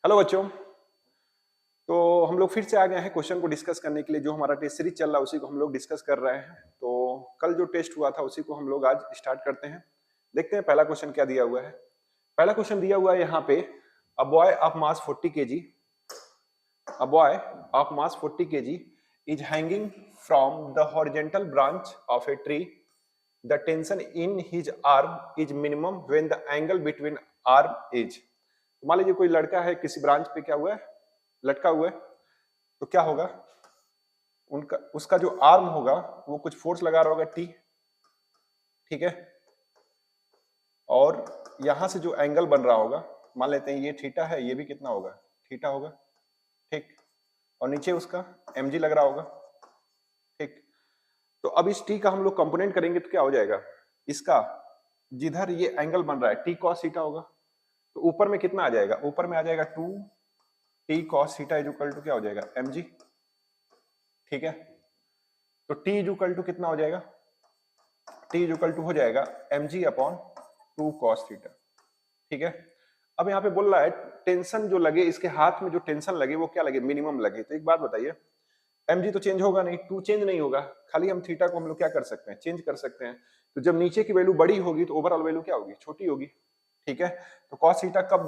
Hello बच्चों। तो हम लोग फिर से आ गए हैं क्वेश्चन को डिस्कस करने के लिए। जो हमारा टेस्ट सीरीज चल रहा है उसी को हम लोग डिस्कस कर रहे हैं। तो कल जो टेस्ट हुआ था उसी को हम लोग आज स्टार्ट करते हैं। देखते हैं पहला क्वेश्चन क्या दिया हुआ है। पहला क्वेश्चन दिया हुआ है यहाँ पे, a boy of mass 40 kg, a boy of mass 40 kg is hanging from the horizontal branch of a tree. The tension in his arm is minimum when the angle between arm is. मान लीजिए कोई लड़का है किसी branch पे क्या हुआ है, लटका हुआ है, तो क्या होगा, उनका उसका जो आर्म होगा वो कुछ फोर्स लगा रहा होगा टी, ठीक है। और यहां से जो एंगल बन रहा होगा, मान लेते हैं ये थीटा है, ये भी कितना होगा, थीटा होगा, ठीक। और नीचे उसका mg लग रहा होगा, ठीक। तो अब इस टी का हम लोग कंपोनेंट करेंगे तो क्या हो जाएगा, इसका जिधर ये एंगल बन रहा है टी कॉस थीटा होगा, तो ऊपर में कितना आ जाएगा, ऊपर में आ जाएगा 2 T cos theta is equal to क्या हो जाएगा, mg, ठीक है। तो t इज इक्वल टू कितना हो जाएगा, t इज इक्वल टू हो जाएगा mg अपॉन 2 cos थीटा, ठीक है। अब यहाँ पे बोल रहा है टेंशन जो लगे, इसके हाथ में जो टेंशन लगे वो क्या लगे, मिनिमम लगे। तो एक बात बताइए, mg तो चेंज होगा नहीं, 2 चेंज नहीं होगा, खाली हम थीटा को हम लोग क्या कर सकते हैं, चेंज कर सकते हैं। तो जब नीचे की वैल्यू बड़ी होगी तो ओवरऑल वैल्यू क्या होगी, छोटी होगी, ठीक है। तो cos थीटा कब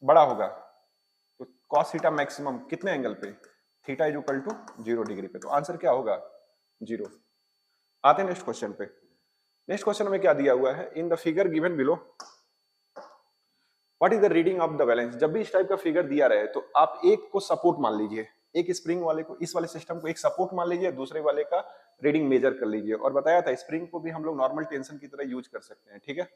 बड़ा होगा, तो cos थीटा मैक्सिमम कितने एंगल पे, theta is equal to 0 degree पे। तो आंसर क्या होगा, 0। आते हैं नेक्स्ट क्वेश्चन पे। नेक्स्ट क्वेश्चन में क्या दिया हुआ है, in the figure given below what is the reading of the balance. जब भी इस टाइप का फिगर दिया रहे तो आप एक को सपोर्ट मान लीजिए, एक स्प्रिंग वाले को, इस वाले सिस्टम को एक सपोर्ट मान लीजिए, दूसरे वाले का रीडिंग मेजर कर लीजिए। और बताया था स्प्रिंग को भी हम लोग नॉर्मल टेंशन की तरह यूज कर सकते हैं, ठीक है।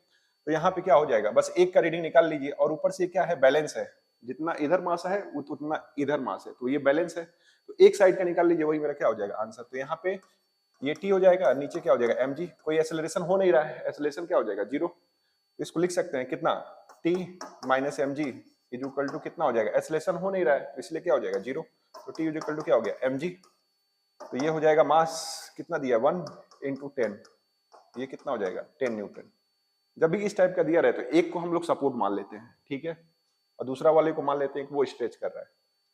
तो यहाँ पे क्या हो जाएगा, बस एक का रीडिंग निकाल लीजिए और ऊपर से क्या है, बैलेंस है, जितना इधर मास है उतना इधर मास है, तो ये बैलेंस है। तो एक साइड का निकाल लीजिए, वही मेरा क्या हो जाएगा आंसर। तो यहाँ पे ये टी हो जाएगा, नीचे क्या हो जाएगा mg, कोई एक्सेलरेशन हो नहीं रहा है, एक्सेलरेशन क्या हो जाएगा 0। इसको लिख सकते हैं कितना, t minus M G is equal to कितना हो जाएगा, एक्सेलरेशन हो नहीं रहा है तो इसलिए क्या हो जाएगा 0। तो t इज इक्वल टू क्या हो गया mg। तो ये हो जाएगा मास कितना दिया 1 इंटू 10, ये कितना हो जाएगा 10 न्यूटन। जब भी इस टाइप का दिया रहे तो एक को हम लोग सपोर्ट मान लेते हैं, ठीक है, और दूसरा वाले को मान लेते हैं कि वो स्ट्रेच कर रहा है,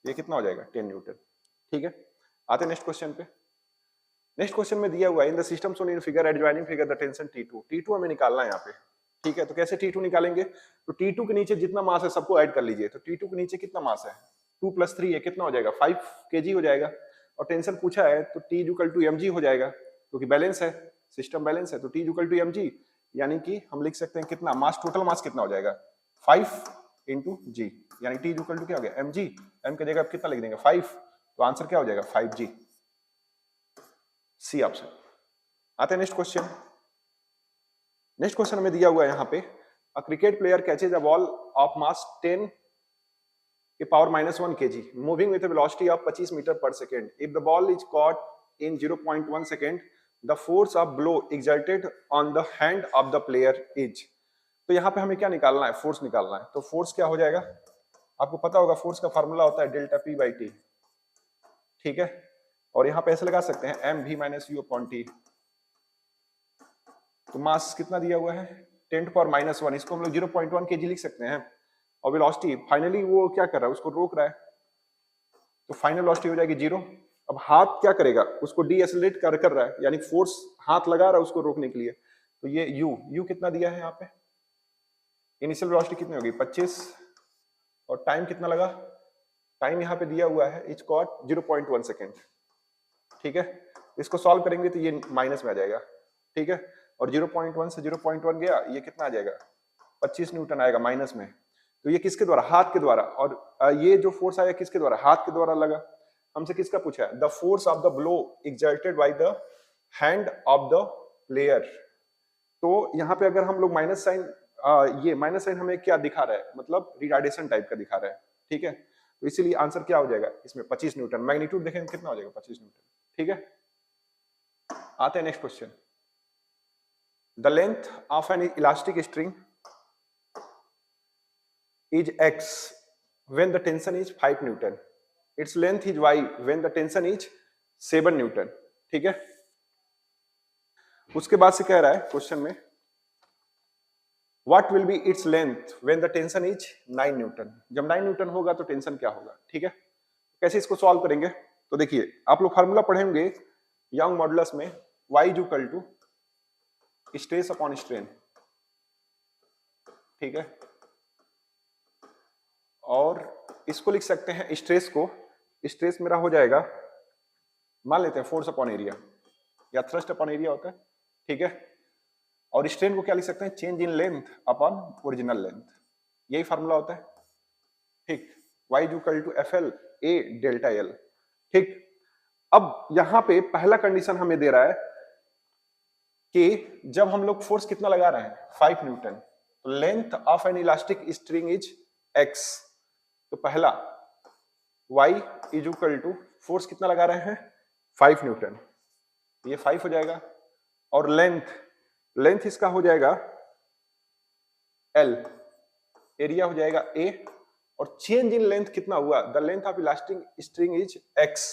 ये कितना हो जाएगा 10 न्यूटन, ठीक है। आते हैं नेक्स्ट क्वेश्चन पे। नेक्स्ट क्वेश्चन में दिया हुआ है in the system shown in figure adjoining figure the tension T2, T2 हमें निकालना है यहाँ पे, ठीक है। तो कैसे T2 निकालेंगे, तो T2 के नीचे जितना मास है सबको ऐड कर लीजिए। तो T2 के नीचे कितना मास है, 2 + 3 है, कितना हो जाएगा 5 kg हो जाएगा। और टेंशन पूछा है तो T इक्वल टू mg हो जाएगा, क्योंकि बैलेंस है, सिस्टम बैलेंस है। तो T इक्वल टू mg, यानी कि हम लिख सकते हैं कितना मास, टोटल मास कितना हो जाएगा 5 इंटू जी, यानी T इक्वल टू क्या हो गया mg, m की जगह कितना लिख देंगे 5, तो आंसर क्या हो जाएगा 5g, सी ऑप्शन। आते हैं नेक्स्ट क्वेश्चन। नेक्स्ट क्वेश्चन में दिया हुआ है यहाँ पे, a cricket player catches a ball of mass 10 के power -1 kg moving with a velocity of 25 metre per second. If the ball is caught in 0.1 second, the force of blow exerted on the hand of the player is. तो यहाँ पे हमें क्या निकालना है, force निकालना है। तो फोर्स क्या हो जाएगा, आपको पता होगा फोर्स का फॉर्मूला होता है डेल्टा P बाई टी, ठीक है। और यहाँ पे ऐसे लगा सकते हैं M V minus U upon T. तो मास कितना दिया हुआ है 10 टू पावर -1, इसको हम लोग 0.1 kg लिख सकते हैं। और वेलोसिटी फाइनली वो क्या कर रहा है, उसको रोक रहा है, तो फाइनल वेलोसिटी हो जाएगी 0। अब हाथ क्या करेगा, उसको डीएक्सेलरेट कर रहा है, यानी फोर्स हाथ लगा रहा है उसको रोकने के लिए। तो ये यू कितना दिया है यहाँ पे, इनिशियल वेलोसिटी कितनी होगी 25, और टाइम कितना लगा, टाइम यहाँ पे दिया हुआ है इज कॉट 0.1 सेकेंड, ठीक है। इसको सॉल्व करेंगे तो ये माइनस में आ जाएगा, ठीक है। और 0.1 से 0.1 गया, ये कितना आ जाएगा 25 न्यूटन आएगा माइनस में। तो ये किसके द्वारा, हाथ के द्वारा। और ये जो फोर्स आया किसके द्वारा, हाथ के द्वारा लगा। हमसे किसका पूछा है, the force of the blow exerted by the hand of the player. तो यहाँ पे अगर हम लोग माइनस साइन, ये माइनस साइन हमें क्या दिखा रहा है, मतलब रिटार्डेशन टाइप का दिखा रहा है, ठीक है। तो इसीलिए आंसर क्या हो जाएगा इसमें 25 न्यूटन। मैग्नीट्यूड देखेंगे कितना हो जाएगा 25 न्यूटन, ठीक है। आते हैं next question. The length of an elastic string is x when the tension is 5 Newton. Its length is y when the tension is 7 Newton. ठीक है। उसके बाद से कह रहा है क्वेश्चन में, what will be its length when the tension is 9 Newton. जब 9 न्यूटन होगा तो टेंशन क्या होगा, ठीक है। कैसे इसको सॉल्व करेंगे, तो देखिए आप लोग फार्मूला पढ़े होंगे यंग मॉडुलस में, y is equal to stress upon strain, ठीक है। और इसको लिख सकते हैं स्ट्रेस को, स्ट्रेस मेरा हो जाएगा, मान लेते हैं फोर्स अपॉन एरिया या थ्रस्ट अपॉन एरिया होता है, ठीक है। और स्ट्रेन को क्या लिख सकते हैं, change in length upon original length, यही फार्मूला होता है, ठीक। y is equal to F L A delta L, ठीक। अब यहां पे पहला कंडीशन हमें दे रहा है कि जब हम लोग फोर्स कितना लगा रहे हैं 5 न्यूटन, तो length of an elastic string is x, तो पहला y is equal to force कितना लगा रहे हैं 5 न्यूटन, ये 5 हो जाएगा। और लेंथ इसका हो जाएगा l, एरिया हो जाएगा a, और चेंज इन लेंथ कितना हुआ, the length of elastic string is x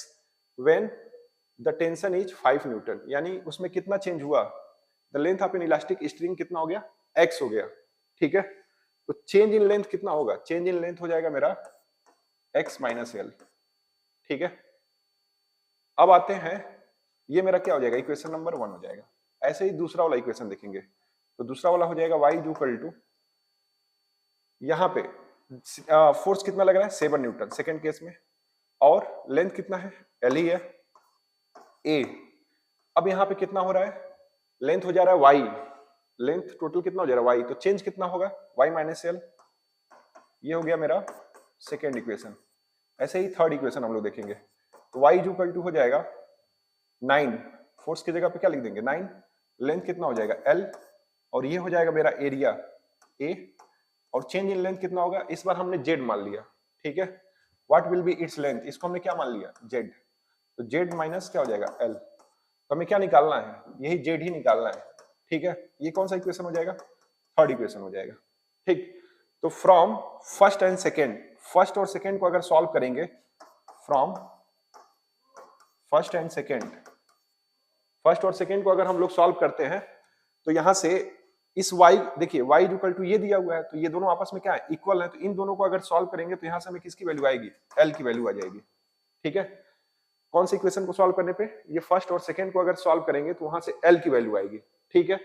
when the tension is 5 Newton, यानी उसमें कितना चेंज हुआ, the length of an elastic string कितना हो गया, x हो गया, ठीक है। तो चेंज इन लेंथ कितना होगा, चेंज इन लेंथ हो जाएगा मेरा x माइनस एल, ठीक है। अब आते हैं, ये मेरा क्या हो जाएगा, इक्वेशन नंबर 1 हो जाएगा। ऐसे ही दूसरा वाला इक्वेशन देखेंगे, तो दूसरा वाला हो जाएगा y इज इक्वल टू, यहाँ पे फोर्स कितना लग रहा है 7 न्यूटन सेकेंड केस में, और लेंथ कितना है l ही है a। अब यहाँ पे कितना हो रहा है, लेंथ हो जा रहा है y, लेंथ टोटल कितना हो जा रहा है y, तो चेंज कितना होगा y माइनस एल, ये हो गया मेरा सेकेंड इक्वेशन। ऐसे ही थर्ड इक्वेशन हम लोग देखेंगे, तो y इज इक्वल टू हो जाएगा 9, फोर्स की जगह पे क्या लिख देंगे 9, लेंथ कितना हो जाएगा l, और ये हो जाएगा मेरा एरिया a, और चेंज इन लेंथ कितना होगा, इस बार हमने z मान लिया, ठीक है। What will be its length, इसको हमने क्या मान लिया z, तो z माइनस क्या हो जाएगा l, तो हमें क्या निकालना है, यही z ही निकालना है, ठीक है। ये कौन सा इक्वेशन हो जाएगा, थर्ड इक्वेशन हो जाएगा, ठीक। तो from first and second, first और सेकेंड को अगर सॉल्व करेंगे, from first and second, first और सेकेंड को अगर हम लोग सॉल्व करते हैं, तो यहां से इस y, देखिए y इक्वल टू ये दिया हुआ है, तो ये दोनों आपस में क्या है इक्वल है, तो इन दोनों को अगर सॉल्व करेंगे तो यहां से हमें किसकी वैल्यू आएगी, l की वैल्यू आ जाएगी, ठीक है। कौन से इक्वेशन को सॉल्व करने पे, ये फर्स्ट और सेकेंड को अगर सॉल्व करेंगे तो वहां से l की वैल्यू आएगी, ठीक है।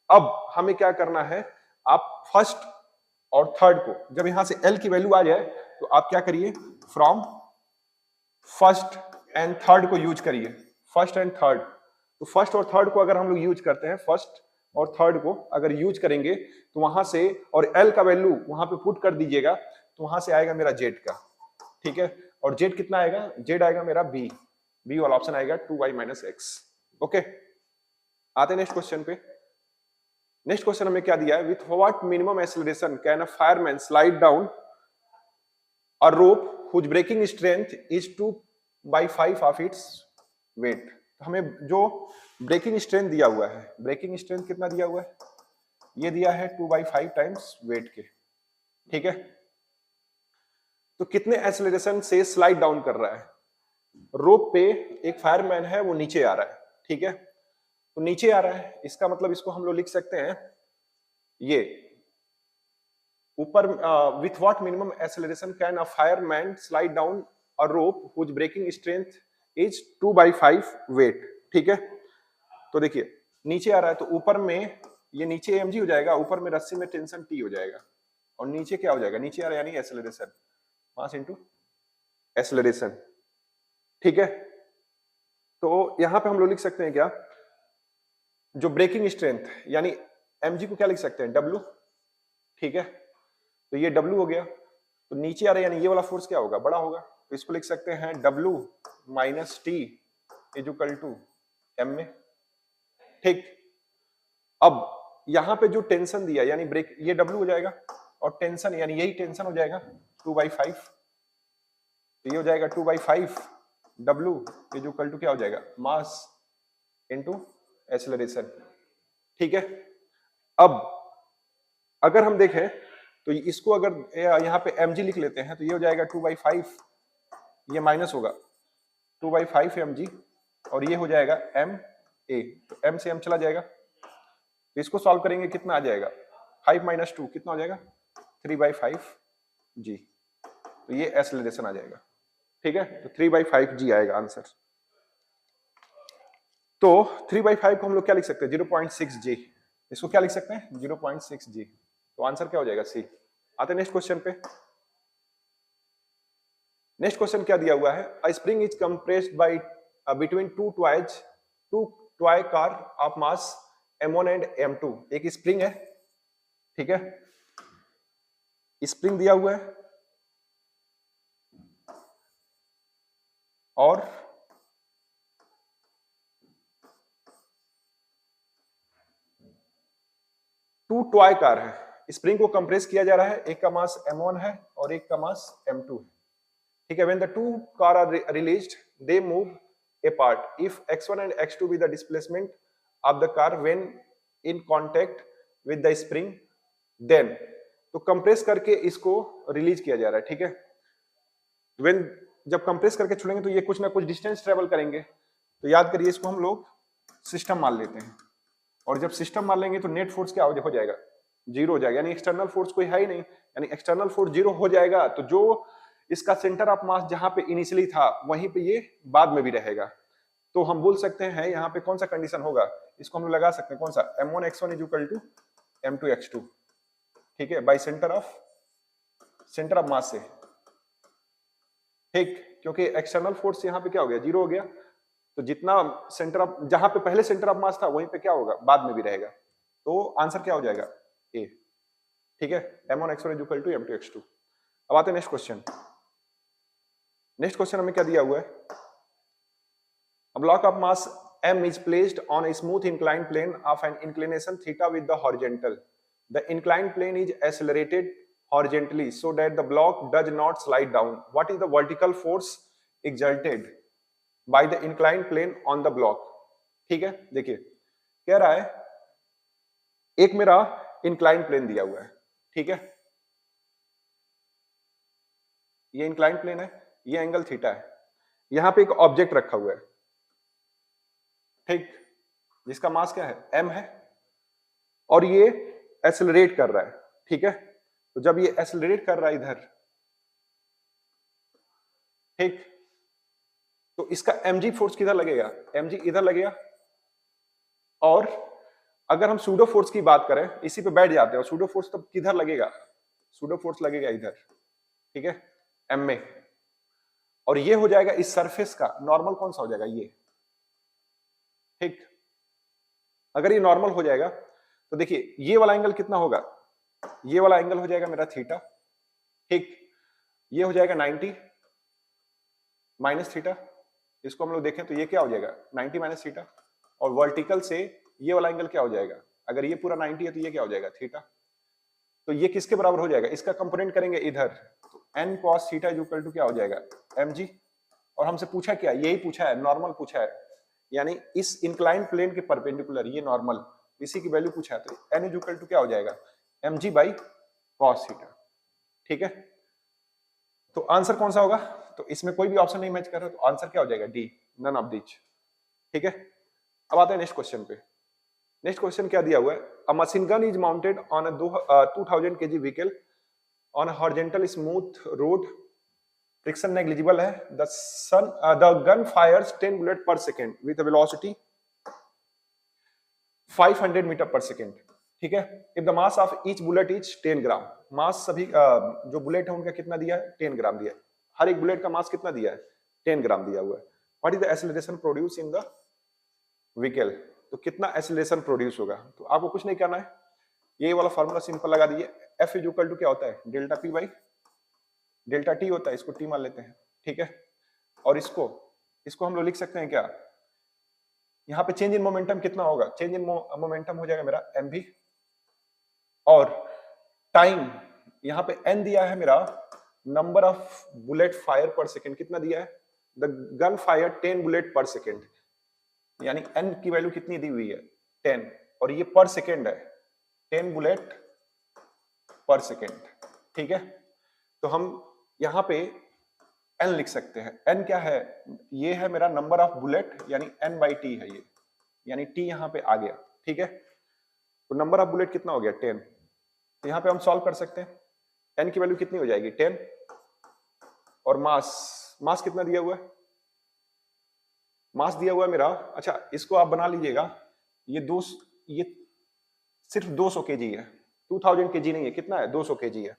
अब हमें क्या करना है, आप फर्स्ट और थर्ड को जब यहां से l की वैल्यू आ जाए तो आप क्या करिए, फ्रॉम फर्स्ट एंड थर्ड को यूज करिए, फर्स्ट एंड थर्ड। तो फर्स्ट और थर्ड को अगर हम लोग यूज करते हैं, फर्स्ट और थर्ड को अगर यूज करेंगे तो वहां से, और l का वैल्यू वहां पे पुट कर दीजिएगा, तो वहां से आएगा मेरा z का, ठीक है। और z कितना आएगा, z आएगा मेरा b वाला ऑप्शन आएगा 2y माइनस एक्स, ओके। आते नेक्स्ट क्वेश्चन पे। नेक्स्ट क्वेश्चन हमें क्या दिया है, with what minimum acceleration can a fireman slide down a rope whose breaking strength is 2/5 of its weight। हमें जो ब्रेकिंग स्ट्रेंथ दिया हुआ है, ब्रेकिंग स्ट्रेंथ कितना दिया हुआ है, ये दिया है 2/5 टाइम्स वेट के, ठीक है। तो कितने एक्सेलरेशन से स्लाइड डाउन कर रहा है, रोप पे एक फायरमैन है वो नीचे आ रहा है, ठीक है। तो नीचे आ रहा है, इसका मतलब इसको हम लोग लिख सकते हैं, ये ऊपर with what minimum acceleration can a fireman slide down a rope whose breaking strength is 2/5 weight, ठीक है। तो देखिए नीचे आ रहा है, तो ऊपर में ये नीचे mg हो जाएगा, ऊपर में रस्सी में टेंशन t हो जाएगा, और नीचे क्या हो जाएगा, नीचे आ रहा है यानी एक्सेलरेशन, मास इनटू एक्सेलरेशन, ठीक है। तो यहां पे हम लोग लिख सकते हैं क्या, जो ब्रेकिंग स्ट्रेंथ यानी mg को क्या लिख सकते हैं w, ठीक है। तो ये W हो गया, तो नीचे आ रहा है यानी ये वाला फोर्स क्या होगा, बड़ा होगा, तो इसको लिख सकते हैं W minus T is equal to m में, ठीक। अब यहां पे जो टेंशन दिया यानी ब्रेक, ये W हो जाएगा, और टेंशन यानी यही टेंशन हो जाएगा 2/5, तो ये हो जाएगा 2/5 W इज इक्वल टू क्या हो जाएगा, मास इनटू एक्सेलरेशन, ठीक है। अब अगर हम देखें तो इसको अगर यहाँ पे mg लिख लेते हैं, तो ये हो जाएगा 2/5, ये माइनस होगा 2/5 mg, और ये हो जाएगा ma, तो m से m चला जाएगा, तो इसको सॉल्व करेंगे कितना आ जाएगा, 5 माइनस 2 कितना हो जाएगा 3/5 जी। तो ये एक्सेलरेशन आ जाएगा, ठीक है। तो 3/5 जी आएगा आंसर। तो 3/5 को हम लोग क्या लिख सकते हैं 0.6 जी। इसको क्या लिख सकते हैं 0.6 जी। तो आंसर क्या हो जाएगा सी। आते नेक्स्ट क्वेश्चन पे। नेक्स्ट क्वेश्चन क्या दिया हुआ है, a spring is compressed by between two toy car of mass m1 and m2। एक स्प्रिंग है, ठीक है, स्प्रिंग दिया हुआ है और टू टॉय कार है। स्प्रिंग को कंप्रेस किया जा रहा है, एक का मास m1 है और एक का मास m2 है, ठीक है। When the two car are released, they move apart. If x1 and x2 be the displacement of the car when in contact with the spring, then तो कंप्रेस करके इसको रिलीज किया जा रहा है, ठीक है। When जब कंप्रेस करके छोड़ेंगे तो ये कुछ ना कुछ डिस्टेंस ट्रेवल करेंगे, तो याद करिए इसको हम लोग सिस्टम मान लेते हैं। और जब सिस्टम मान लेंगे तो नेट फोर्स क्या हो जाएगा जीरो हो जाएगा, यानी एक्सटर्नल फोर्स कोई है ही नहीं, यानी एक्सटर्नल फोर्स जीरो हो जाएगा। तो जो इसका सेंटर ऑफ मास जहां पे इनिशियली था वहीं पे ये बाद में भी रहेगा। तो हम बोल सकते हैं यहाँ पे कौन सा कंडीशन होगा, इसको हम लगा सकते हैं कौन सा m1x1 is equal to m2x2, ठीक है, बाय सेंटर ऑफ मास से, ठीक, क्योंकि एक्सटर्नल फोर्स यहाँ पे क्या हो गया जीरो हो गया। तो जितना सेंटर ऑफ जहां पे पहले सेंटर ऑफ मास था वहीं पे क्या होगा बाद में भी रहेगा। तो आंसर क्या हो जाएगा ए, ठीक है, m1x1 is equal to m2x2। अब आते हैं नेक्स्ट क्वेश्चन। नेक्स्ट क्वेश्चन हमें क्या दिया हुआ है, a block of mass m is placed on a smooth inclined plane of an inclination theta with the horizontal. The inclined plane is accelerated horizontally so that the block does not slide down. What is the vertical force exerted by the inclined plane on the block? ठीक है, देखिए कह रहा है एक मेरा inclined plane दिया हुआ है, ठीक है, ये inclined plane है, ये एंगल थीटा है, यहां पे एक ऑब्जेक्ट रखा हुआ है, ठीक, जिसका मास क्या है m है और ये एक्सेलरेट कर रहा है, ठीक है। तो जब ये एक्सेलरेट कर रहा है इधर, ठीक, तो इसका mg फोर्स किधर लगेगा mg इधर लगेगा। और अगर हम सूडो फोर्स की बात करें इसी पे बैठ जाते हैं, सूडो फोर्स तब किधर लगेगा, सूडो फोर्स लगेगा इधर, ठीक है, m में। और ये हो जाएगा इस सरफेस का नॉर्मल कौन सा हो जाएगा ये, ठीक। अगर ये नॉर्मल हो जाएगा तो देखिए ये वाला एंगल कितना होगा, ये वाला एंगल हो जाएगा मेरा थीटा, ठीक, ये हो जाएगा 90 माइनस थीटा। इसको हम लोग देखें तो ये क्या हो जाएगा 90 माइनस थीटा। और वर्टिकल से ये वाला एंगल क्या हो जाएगा, अगर ये पूरा 90 है तो ये क्या हो जाएगा थीटा। तो ये किसके बराबर हो जाएगा, इसका कंपोनेंट करेंगे इधर, तो n cos theta is equal to क्या हो जाएगा mg। और हमसे पूछा क्या, यही पूछा है, नॉर्मल पूछा है, यानी इस इंक्लाइंड प्लेन के परपेंडिकुलर ये नॉर्मल, इसी की वैल्यू पूछा है। तो n इज इक्वल टू क्या हो जाएगा mg बाई cos थीटा, ठीक है। तो आंसर कौन सा होगा, तो इसमें कोई भी ऑप्शन नहीं मैच कर रहा, तो आंसर क्या हो जाएगा डी, नन ऑफ दिच, ठीक है। अब आते हैं नेक्स्ट क्वेश्चन पे। नेक्स्ट क्वेश्चन क्या दिया हुआ है, अ machine gun is mounted on a 2000 kg vehicle on a horizontal smooth road, friction negligible है, द गन फायर्स 10 बुलेट पर second with velocity 500 metre per second, ठीक है। If the mass of each bullet is 10 ग्राम, मास सभी जो bullet है उनका कितना दिया है 10 ग्राम दिया है, हर एक बुलेट का मास कितना दिया है 10 ग्राम दिया हुआ है। What is the acceleration produce in the vehicle, तो कितना एक्सेलरेशन प्रोड्यूस होगा। तो आपको कुछ नहीं करना है, ये वाला फार्मूला सिंपल लगा दीजिए, F इज इक्वल टू क्या होता है delta P by delta T होता है, इसको T मान लेते हैं, ठीक है। और इसको हम लोग लिख सकते हैं क्या, यहाँ पे चेंज इन मोमेंटम कितना होगा, चेंज इन मोमेंटम हो जाएगा मेरा mv, और टाइम यहाँ पे n दिया है मेरा, नंबर ऑफ बुलेट फायर पर सेकेंड कितना दिया है, द गन फायर 10 बुलेट पर सेकेंड, यानी n की वैल्यू कितनी दी हुई है 10, और ये पर सेकेंड है 10 बुलेट पर सेकेंड, ठीक है। तो हम यहाँ पे n लिख सकते हैं, n क्या है, ये है मेरा नंबर ऑफ बुलेट, यानी n बाई टी है ये, यानी t यहाँ पे आ गया, ठीक है। तो नंबर ऑफ बुलेट कितना हो गया 10, तो यहाँ पे हम सॉल्व कर सकते हैं। एन की वैल्यू कितनी हो जाएगी 10, और मास कितना दिया हुआ है, मास दिया हुआ है मेरा, अच्छा इसको आप बना लीजिएगा, ये सिर्फ 200 केजी है, 2000 केजी नहीं है, कितना है 200 केजी है,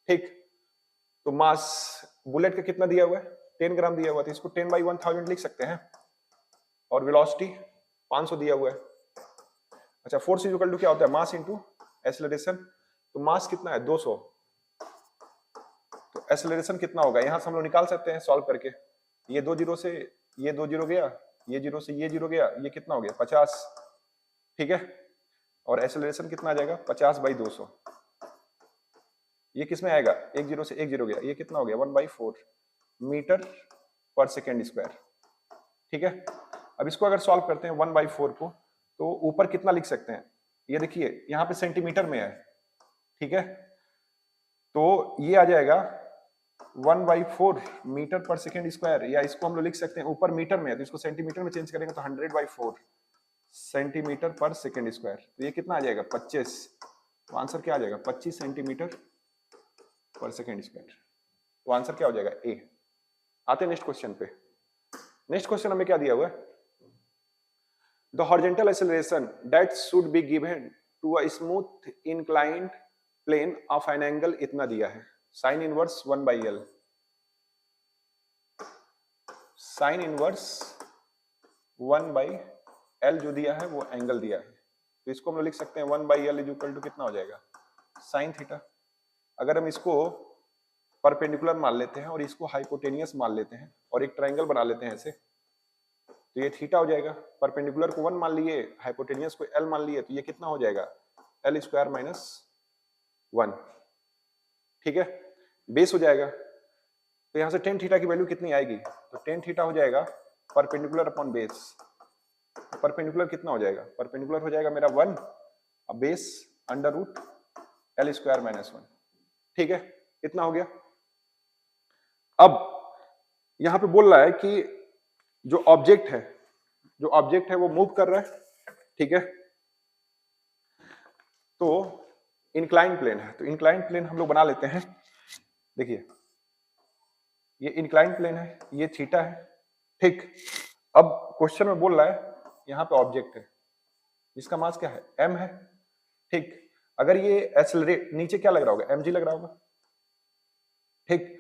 ठीक। तो मास बुलेट का कितना दिया हुआ है 10 ग्राम दिया हुआ है, तो इसको 10/1000 लिख सकते हैं, और वेलोसिटी 500 दिया हुआ है। अच्छा फोर्स इज इक्वल टू क्या होता है, मास इनटू एक्सेलरेशन, तो मास कितना है 200, तो एक्सेलरेशन कितना होगा, यहां से हम लोग निकाल सकते हैं सॉल्व करके, ये 2 जीरो से ये 2 जीरो गया, ये जीरो से ये जीरो गया, ये कितना हो गया 50, ठीक है, और एक्सेलरेशन कितना आ जाएगा 50/200, ये किस में आएगा, एक जीरो से एक जीरो गया, ये कितना हो गया 1/4 मीटर पर सेकेंड स्क्वायर, ठीक है। अब इसको अगर सॉल्व करते हैं 1/4 को, तो ऊपर कितना लिख सकते हैं, ये देखिए यहाँ पे सेंटीमीटर में है, ठीक है, तो ये आ जाएगा 1/4 मीटर पर सेकेंड स्क्वायर, या इसको हम लोग लिख सकते हैं, ऊपर मीटर में है तो इसको सेंटीमीटर में चेंज करेंगे तो 100/4 सेंटीमीटर पर सेकेंड स्क्वायर, तो ये कितना आ जाएगा 25, तो आंसर क्या आ जाएगा 25 सेंटीमीटर पर सेकेंड स्क्वायर, तो आंसर क्या हो जाएगा ए। आते हैं नेक्स्ट क्वेश्चन पे। नेक्स्ट क्वेश्चन हमें क्या दिया हुआ है, the horizontal acceleration that should be given to a smooth inclined plane of an angle इतना दिया है, sine inverse 1/L, sine inverse 1/L जो दिया है वो एंगल दिया है, तो इसको हम लोग लिख सकते हैं 1/L इज इक्वल टू कितना हो जाएगा साइन थीटा। अगर हम इसको परपेंडिकुलर मान लेते हैं और इसको हाइपोटेनियस मान लेते हैं और एक ट्रायंगल बना लेते हैं ऐसे, तो ये थीटा हो जाएगा, परपेंडिकुलर को 1 मान लिए, हाइपोटेनियस को L मान लिए, तो ये कितना हो जाएगा L स्क्वायर माइनस 1, ठीक है, बेस हो जाएगा, तो यहां से टेन थीटा की वैल्यू कितनी आएगी, तो टेन थीटा हो जाएगा परपेंडिकुलर अपॉन बेस, परपेंडिकुलर कितना हो जाएगा, परपेंडिकुलर हो जाएगा मेरा 1, अब base under root L square minus 1, ठीक है, इतना हो गया। अब यहां पे बोल रहा है कि जो ऑब्जेक्ट है वो मूव कर रहा है, ठीक है, तो इंक्लाइन प्लेन है, तो इंक्लाइन प्लेन हम लोग बना लेते हैं, देखिए ये इंक्लाइन प्लेन है, ये थीटा है, ठीक। अब क्वेश्चन में बोल रहा है यहाँ पे ऑब्जेक्ट है जिसका मास क्या है m है, ठीक। अगर ये एक्सेलरेट, नीचे क्या लग रहा होगा mg लग रहा होगा, ठीक।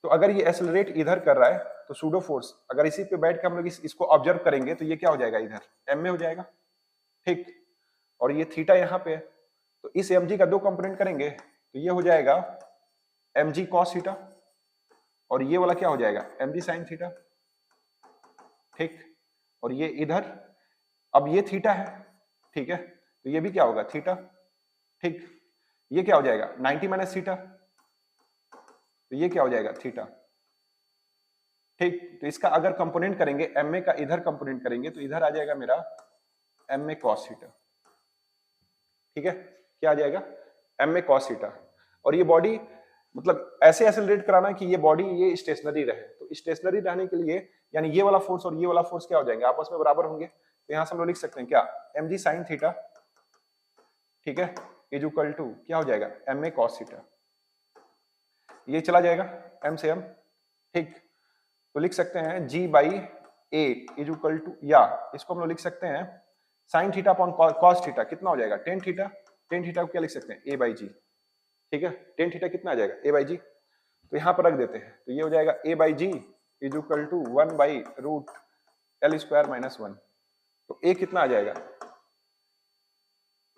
तो अगर ये एक्सेलरेट इधर कर रहा है तो सूडो फोर्स, अगर इसी पे बैठ के हम लोग इसको ऑब्जर्व करेंगे तो ये क्या हो जाएगा इधर m में हो जाएगा, ठीक। और ये थीटा यहाँ पे है, तो इस mg का दो कंपोनेंट करेंगे तो ये हो जाएगा mg cos थीटा, और ये वाला क्या हो जाएगा mg sin थीटा, ठीक। और ये इधर, अब ये थीटा है, ठीक है, तो ये भी क्या होगा थीटा, ठीक। ये क्या हो जाएगा 90 माइनस थीटा, तो ये क्या हो जाएगा थीटा, ठीक। तो इसका अगर कंपोनेंट करेंगे एम ए का, इधर कंपोनेंट करेंगे तो इधर आ जाएगा मेरा एम ए कॉस थीटा, ठीक है, क्या आ जाएगा एम ए कॉस थीटा। और ये बॉडी मतलब ऐसे एक्सेलरेट कराना है कि ये बॉडी ये स्टेशनरी रहे, तो स्टेशनरी रहने के लिए यानी ये वाला फोर्स और ये वाला फोर्स क्या हो जाएंगे आपस में बराबर होंगे, तो यहां से हम लोग लिख सकते हैं क्या एम जी साइन थीटा, ठीक है, इज इक्वल टू क्या हो जाएगा एम ए कॉस थीटा, ये चला जाएगा m से m, ठीक। तो लिख सकते हैं g/a इज इक्वल टू, या इसको हम लोग लिख सकते हैं sine theta upon cos theta, कितना हो जाएगा टेन थीटा, टेन थीटा को क्या लिख सकते हैं a/g, ठीक है, टेन थीटा कितना आ जाएगा a/g, तो यहाँ पर रख देते हैं, तो ये हो जाएगा a/g is equal to 1/√L square minus 1, तो a कितना आ जाएगा,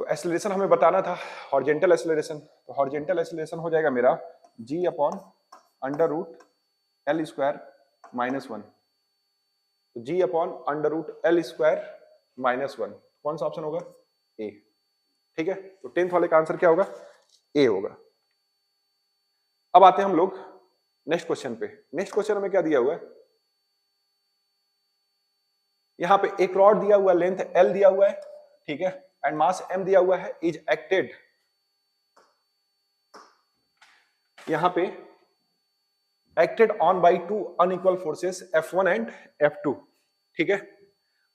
तो एक्सेलरेशन हमें बताना था हॉरिजॉन्टल एक्सेलरेशन, तो हॉरिजॉन्टल एक्सेलरेशन हो जाएगा मेरा g upon √L square minus 1, तो g upon √L square minus 1, कौन सा ऑप्शन होगा ए, ठीक है। तो 10th वाले का आंसर क्या होगा ए होगा। अब आते हैं हम लोग नेक्स्ट क्वेश्चन पे। नेक्स्ट क्वेश्चन में क्या दिया हुआ है, यहां पे एक रॉड दिया हुआ है, लेंथ L दिया हुआ है, ठीक है, एंड मास m दिया हुआ है, इज एक्टेड, यहां पे acted on by two unequal forces F1 and F2, ठीक है।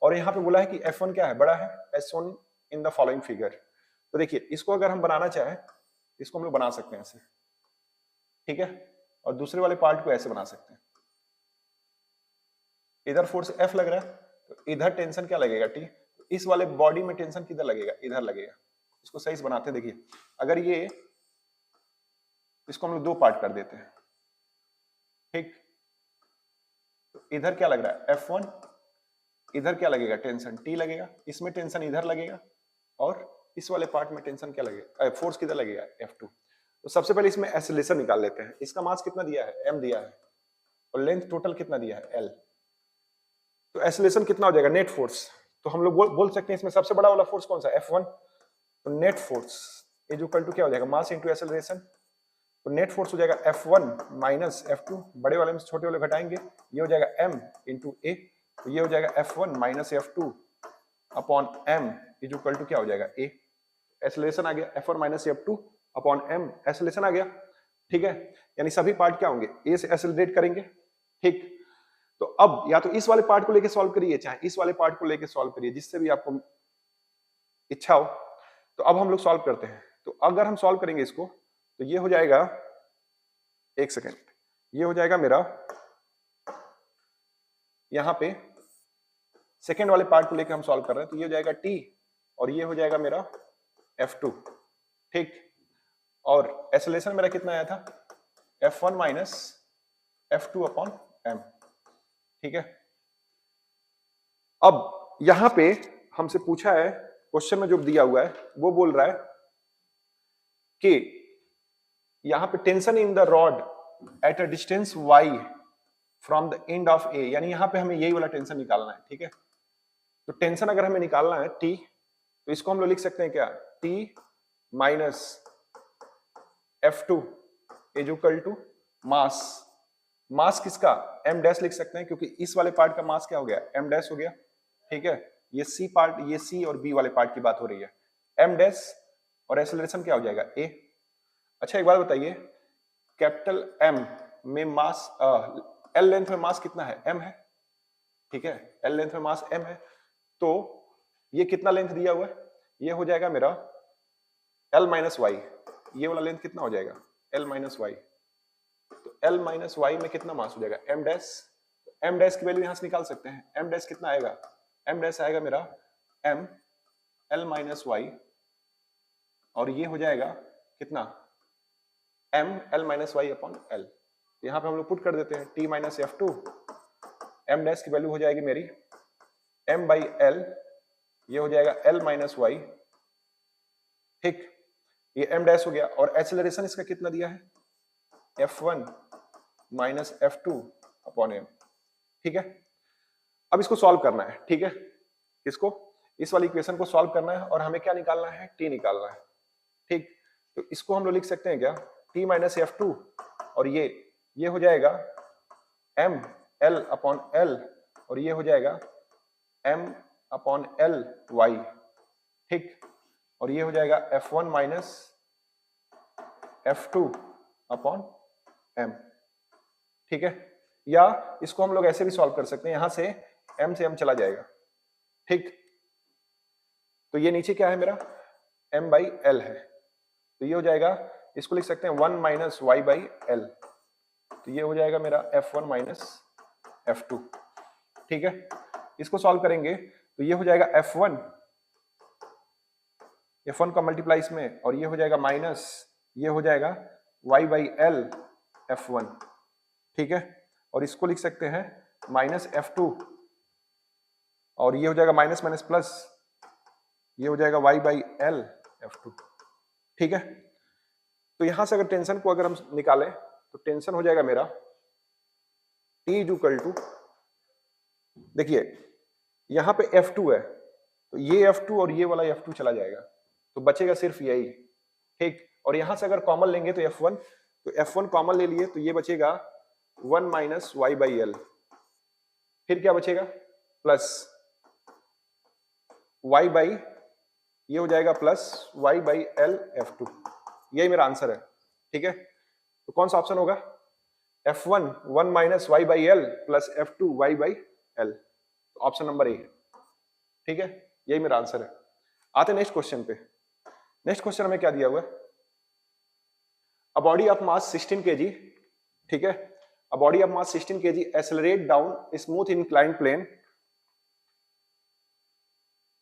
और यहां पे बोला है कि F1 क्या है बड़ा है, S1 in the following figure. तो देखिए इसको अगर हम बनाना चाहें इसको हम लोग बना सकते हैं ऐसे, ठीक है, और दूसरे वाले पार्ट को ऐसे बना सकते हैं। इधर फोर्स F लग रहा है तो इधर टेंशन क्या लगेगा T, इस वाले बॉडी में टेंशन किधर लगेगा, इधर लगेगा। इसको सही से बनाते हैं, देखिए अगर ये, इसको हम लोग दो पार्ट कर देते हैं, ठीक, तो इधर क्या लग रहा है F1, इधर क्या लगेगा टेंशन T लगेगा, इसमें टेंशन इधर लगेगा, और इस वाले पार्ट में टेंशन क्या लगेगा, फोर्स किधर लगेगा F2। तो सबसे पहले इसमें एक्सेलरेशन निकाल लेते हैं। इसका मास कितना दिया है, m दिया है, और लेंथ टोटल कितना दिया है, l। तो एक्सेलरेशन कितना हो जाएगा, नेट फोर्स। तो हम लोग बोल सकते हैं इसमें सबसे बड़ा वाला फोर्स कौन सा, F1। तो net force is equal to क्या हो जाएगा, मास इंटू एक्सेलरेशन। तो नेट फोर्स हो जाएगा F1 माइनस F2, बड़े वाले में से छोटे वाले घटाएंगे, ये हो जाएगा m इंटू a। तो ये हो जाएगा F1 minus F2 upon m is equal to क्या हो जाएगा, a। एक्सेलरेशन आ गया F1 minus F2 upon m, acceleration आ गया, ठीक है। यानी सभी पार्ट क्या होंगे, a से एक्सेलरेट करेंगे, ठीक। तो अब या तो इस वाले पार्ट को लेके सॉल्व करिए, चाहे इस वाले पार्ट को लेके सॉल्व करिए, जिससे भी आपको इच्छा हो। तो अब हम लोग सॉल्व करते हैं। तो अगर हम सॉल्व करेंगे इसको, तो ये हो जाएगा, एक सेकेंड, ये हो जाएगा मेरा, यहां पे सेकेंड वाले पार्ट को लेके हम सॉल्व कर रहे हैं, तो ये हो जाएगा t, और ये हो जाएगा मेरा F2, ठीक। और एक्सेलरेशन मेरा कितना आया था, F1 minus F2 upon m, ठीक है। अब यहां पे हमसे पूछा है, क्वेश्चन में जो दिया हुआ है वो बोल रहा है कि यहां पे tension in the rod at a distance y from the end of a, यानी यहां पे हमें यही वाला टेंशन निकालना है, ठीक है। तो टेंशन अगर हमें निकालना है T, तो इसको हम लोग लिख सकते हैं क्या, T minus F2 is equal to mass, mass किसका, m डैश लिख सकते हैं, क्योंकि इस वाले पार्ट का मास क्या हो गया, m डैश हो गया, ठीक है। ये c पार्ट, ये c और b वाले पार्ट की बात हो रही है, m डैश, और एक्सेलरेशन क्या हो जाएगा, a। अच्छा एक बात बताइए, कैपिटल M में मास, L लेंथ में मास कितना है, m है, ठीक है, L लेंथ में मास m है। तो ये कितना लेंथ दिया हुआ है, ये हो जाएगा मेरा L माइनस वाई, ये वाला लेंथ कितना हो जाएगा, L माइनस वाई। तो L माइनस वाई में कितना मास हो जाएगा, m डैश। m डैश की वैल्यू यहां से निकाल सकते हैं, m डैश कितना आएगा, m डैश आएगा मेरा m L माइनस वाई, और ये हो जाएगा कितना, m L minus Y upon L। यहाँ पे हम लोग पुट कर देते हैं T minus F2, m dash की वैल्यू हो जाएगी मेरी m बाई L, ये हो जाएगा L माइनस वाई, ठीक, ये m डैश हो गया। और एक्सेलरेशन इसका कितना दिया है, F1 minus F2 upon m, ठीक है। अब इसको सॉल्व करना है, ठीक है, इसको, इस वाली इक्वेशन को सॉल्व करना है, और हमें क्या निकालना है, T निकालना है, ठीक। तो इसको हम लोग लिख सकते हैं क्या, T माइनस F2, और ये हो जाएगा m L अपॉन L, और ये हो जाएगा m अपॉन L y, ठीक। और ये हो जाएगा F1 minus F2 upon m, ठीक है। या इसको हम लोग ऐसे भी सॉल्व कर सकते हैं, यहां से m से m चला जाएगा, ठीक। तो ये नीचे क्या है मेरा, m बाई L है, तो ये हो जाएगा, इसको लिख सकते हैं 1 माइनस y बाई L, तो ये हो जाएगा मेरा F1 माइनस F2, ठीक है। इसको सॉल्व करेंगे तो ये हो जाएगा F1 का मल्टीप्लाई इसमें, और ये हो जाएगा माइनस, ये हो जाएगा y बाई L F1, ठीक है। और इसको लिख सकते हैं माइनस F2, और ये हो जाएगा माइनस माइनस प्लस, ये हो जाएगा y बाई L F2, ठीक है। तो यहां से अगर टेंशन को अगर हम निकालें, तो टेंशन हो जाएगा मेरा T इज इक्वल टू, देखिए यहां पे F2 है, तो ये F2 और ये वाला F2 चला जाएगा, तो बचेगा सिर्फ यही, ठीक। और यहां से अगर कॉमन लेंगे तो F1, तो F1 कॉमन ले लिए, तो ये बचेगा 1 माइनस y बाई L, फिर क्या बचेगा, प्लस y बाई, ये हो जाएगा plus y by L F2, यही मेरा आंसर है, ठीक है। तो कौन सा ऑप्शन होगा, F1 1 minus y by L plus F2 y by L, option number A है, ठीक है, यही मेरा आंसर है। आते नेक्स्ट क्वेश्चन पे। नेक्स्ट क्वेश्चन हमें क्या दिया हुआ है, a body of mass 16 kg, ठीक है, a body of mass 16 kg accelerate down smooth inclined plane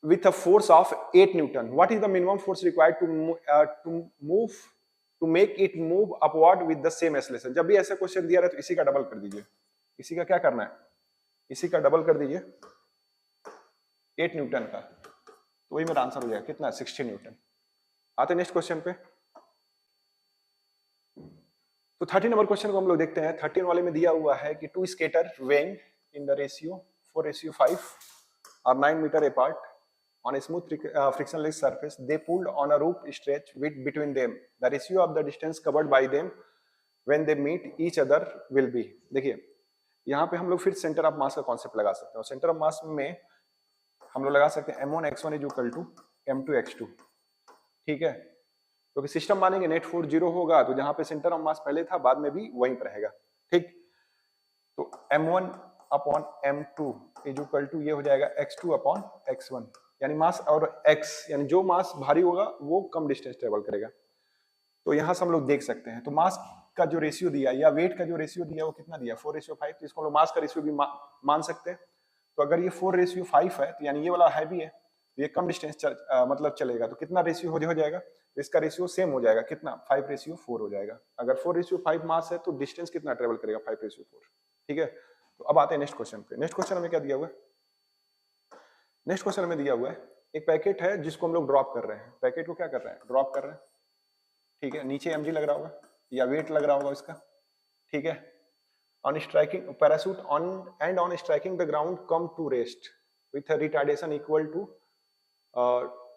with a force of 8 Newton. What is the minimum force required to make it move upward with the same acceleration? जब भी ऐसा question दिया रहा तो इसी का double कर दीजिए, इसी का क्या करना है, इसी का डबल कर दीजिए 8 न्यूटन का, तो वही मेरा आंसर हो जाएगा कितना, 16 न्यूटन। आते नेक्स्ट क्वेश्चन पे। तो 30 नंबर क्वेश्चन को हम लोग देखते हैं। 13 वाले में दिया हुआ है कि two skater weighing in the ratio 4:5 or 9 meter apart on a smooth frictionless surface, they pulled on a rope stretch width between them. The ratio of the distance covered by them when they meet each other will be. देखिए यहाँ पे हम लोग फिर centre of mass का concept लगा सकते हैं। सेंटर ऑफ मास में हम लोग लगा सकते हैं m1 x1 is equal to m2 x2, ठीक है, क्योंकि सिस्टम मानेंगे नेट फोर्स 0 होगा, तो जहां पे सेंटर ऑफ मास पहले था बाद में भी वहीं पर रहेगा, ठीक। तो m1 upon m2 is equal to ये हो जाएगा x2 अपॉन x1, यानी मास और x, यानी जो मास भारी होगा वो कम डिस्टेंस ट्रेवल करेगा। तो यहां से हम लोग देख सकते हैं, तो मास का जो रेशियो दिया या वेट का जो रेशियो दिया वो कितना दिया, 4:5, तो इसको हम लोग मास का रेशियो भी मान सकते हैं। तो अगर ये 4:5 है तो यानी ये वाला हैवी है, तो ये कम डिस्टेंस मतलब चलेगा, तो कितना रेशियो हो जाएगा, तो इसका रेशियो सेम हो जाएगा, कितना 5:4 हो जाएगा। अगर 4:5 मास है तो डिस्टेंस कितना ट्रेवल करेगा, 5:4, ठीक है। तो अब आते हैं नेक्स्ट क्वेश्चन पे। नेक्स्ट क्वेश्चन हमें क्या दिया हुआ है, नेक्स्ट क्वेश्चन में दिया हुआ है एक पैकेट है जिसको हम लोग ड्रॉप कर रहे हैं, पैकेट को क्या कर रहे हैं, ड्रॉप कर रहे हैं, ठीक है, नीचे mg लग रहा होगा या वेट लग रहा होगा इसका, ठीक है। On striking parachute on striking the ground come to rest with retardation equal to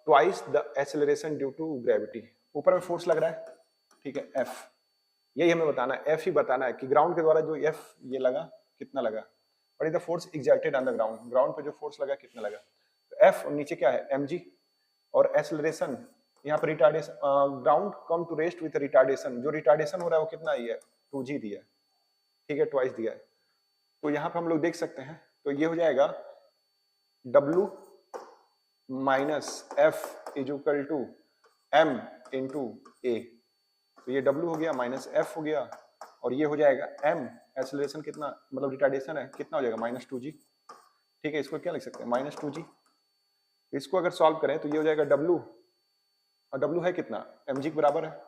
twice the acceleration due to gravity. ऊपर में फोर्स लग रहा है, ठीक है, F, यही हमें बताना है, F ही बताना है कि ग्राउंड के द्वारा जो F ये लगा कितना लगा, और the force exerted on the ground, ground पे जो फोर्स लगा कितना लगा, तो F और नीचे क्या है mg, और एक्सेलरेशन यहाँ पर retardation, ground come to rest with retardation, जो रिटार्डेशन हो रहा है वो कितना ही है, 2g दिया है, ठीक है, ट्वाइस दिया है। तो यहाँ पे हम लोग देख सकते हैं, तो ये हो जाएगा W minus F is equal to M into A, तो ये W हो गया माइनस F हो गया, और ये हो जाएगा M, एक्सेलरेशन कितना मतलब रिटार्डेशन है कितना हो जाएगा, -2g, ठीक है। इसको क्या लिख सकते हैं, -2g। इसको अगर सॉल्व करें तो ये हो जाएगा W, और W है कितना, mg के बराबर है,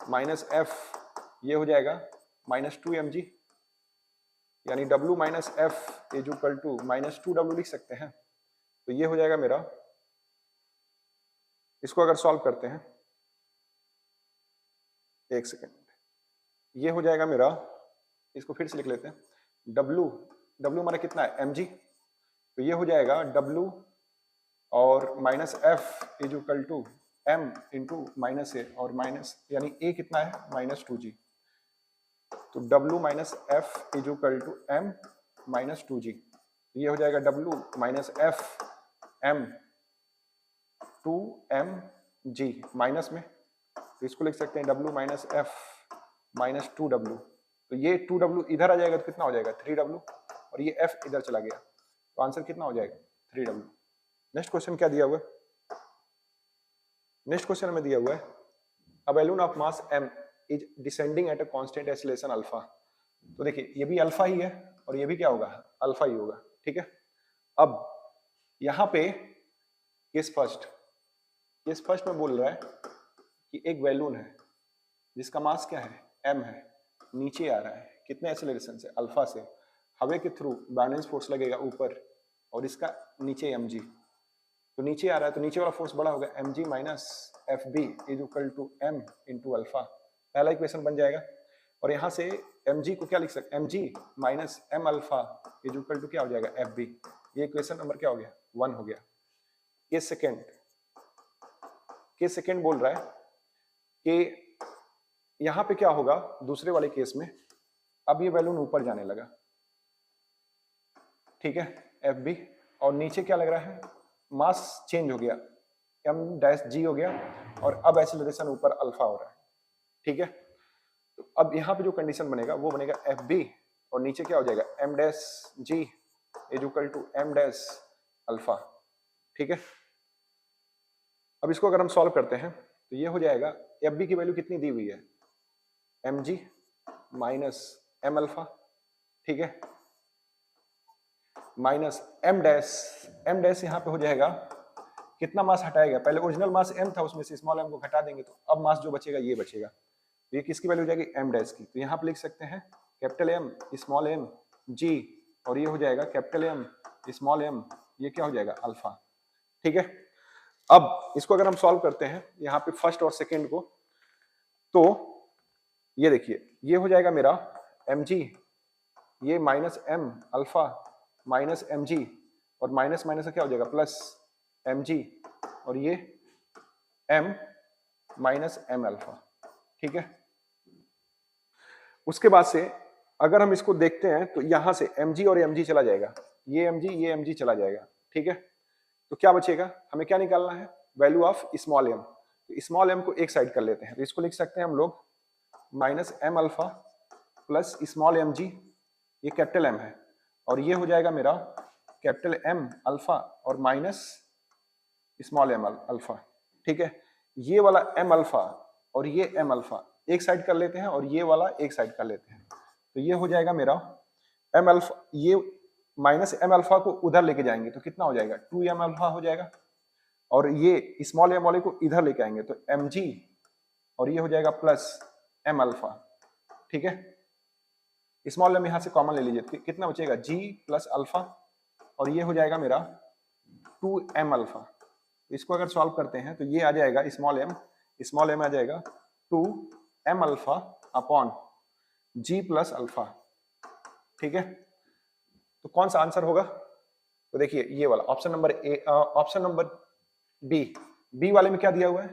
माइनस F ये हो जाएगा -2mg, यानी W minus F is equal to -2W लिख सकते हैं। तो ये हो जाएगा मेरा, इसको अगर सॉल्व करते हैं, एक सेकेंड, ये हो जाएगा मेरा, इसको फिर से लिख लेते हैं, W हमारा कितना है mg, तो ये हो जाएगा W और minus F is equal to M into minus A, और माइनस यानी A कितना है -2g, तो W minus F is equal to M -2g, ये हो जाएगा W minus F M 2mg minus में, तो इसको लिख सकते हैं W minus F minus 2W, तो ये 2W इधर आ जाएगा तो कितना हो जाएगा 3W, और ये F इधर चला गया, तो आंसर कितना हो जाएगा 3W। नेक्स्ट क्वेश्चन क्या दिया हुआ है, नेक्स्ट क्वेश्चन में दिया हुआ है a balloon of mass m is descending at a constant acceleration alpha. तो देखिए ये भी अल्फा ही है और ये भी क्या होगा, अल्फा ही होगा, ठीक है। अब यहाँ पे केस फर्स्ट में बोल रहा है कि एक बैलून है जिसका मास क्या है m है, नीचे आ रहा है कितने एक्सेलरेशन से, अल्फा से, हवा के थ्रू बैलेंस फोर्स लगेगा ऊपर और इसका नीचे mg, तो नीचे आ रहा है तो नीचे वाला फोर्स बड़ा होगा, mg minus fb is equal to m into alpha, पहला इक्वेशन बन जाएगा। और यहाँ से mg को क्या लिख सकते हैं, mg minus m alpha is equal to क्या हो जाएगा fb, ये इक्वेशन नंबर क्या हो गया 1 हो गया। केस सेकेंड बोल रहा है कि यहाँ पे क्या होगा दूसरे वाले केस में, अब ये बैलून ऊपर जाने लगा, ठीक है, fb, और नीचे क्या लग रहा है, मास चेंज हो गया, m-g हो गया, और अब एक्सेलरेशन ऊपर अल्फा हो रहा है, ठीक है। तो अब यहाँ पे जो कंडीशन बनेगा वो बनेगा fb और नीचे क्या हो जाएगा m-g इज इक्वल टू m-अल्फा, ठीक है। अब इसको अगर हम सॉल्व करते हैं तो ये हो जाएगा, fb की वैल्यू कितनी दी हुई है M G minus M alpha, ठीक है, माइनस एम डैश यहाँ पे हो जाएगा, कितना मास हटाएगा, पहले ओरिजिनल मास एम था, उसमें से स्मॉल एम को घटा देंगे तो अब मास जो बचेगा ये बचेगा, तो ये किसकी वैल्यू हो जाएगी, एम डैश की। तो यहाँ पे लिख सकते हैं capital M small M G, और ये हो जाएगा कैपिटल एम स्मॉल एम, ये क्या हो जाएगा, अल्फा, ठीक है। अब इसको अगर हम सॉल्व करते हैं यहाँ पे फर्स्ट और सेकेंड को, तो ये देखिए ये हो जाएगा मेरा एम जी, ये minus M alpha minus M G, और माइनस माइनस क्या हो जाएगा, प्लस एम जी, और ये एम माइनस एम अल्फा, ठीक है। उसके बाद से अगर हम इसको देखते हैं तो यहां से mg और mg चला जाएगा, ये mg चला जाएगा, ठीक है। तो क्या बचेगा, हमें क्या निकालना है, वैल्यू ऑफ स्मॉल एम। तो स्मॉल एम को एक साइड कर लेते हैं, तो इसको लिख सकते हैं हम लोग minus M alpha plus small M G, ये कैपिटल एम है, और ये हो जाएगा मेरा कैपिटल एम अल्फा और माइनस स्मॉल एम अल्फा, ठीक है। ये वाला एम अल्फा और ये एम अल्फा एक साइड कर लेते हैं, और ये वाला एक साइड कर लेते हैं, तो ये हो जाएगा मेरा एम अल्फा, ये माइनस एम अल्फा को उधर लेके जाएंगे तो कितना हो जाएगा, 2m अल्फा हो जाएगा, और ये स्मॉल एम वाले को इधर लेके आएंगे तो mg, और ये हो जाएगा प्लस एम अल्फा, ठीक है। स्मॉल एम यहां से कॉमन ले लीजिए, कितना बचेगा, g प्लस अल्फा, और ये हो जाएगा मेरा 2m अल्फा। इसको अगर सॉल्व करते हैं तो ये आ जाएगा स्मॉल एम आ जाएगा 2m alpha upon g plus alpha, ठीक है। तो कौन सा आंसर होगा, तो देखिए ये वाला option number A, option number B वाले में क्या दिया हुआ है,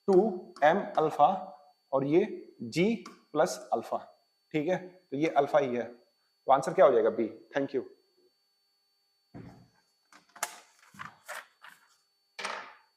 2m अल्फा और ये g प्लस अल्फा, ठीक है। तो ये अल्फा ही है, तो आंसर क्या हो जाएगा, बी। Thank you.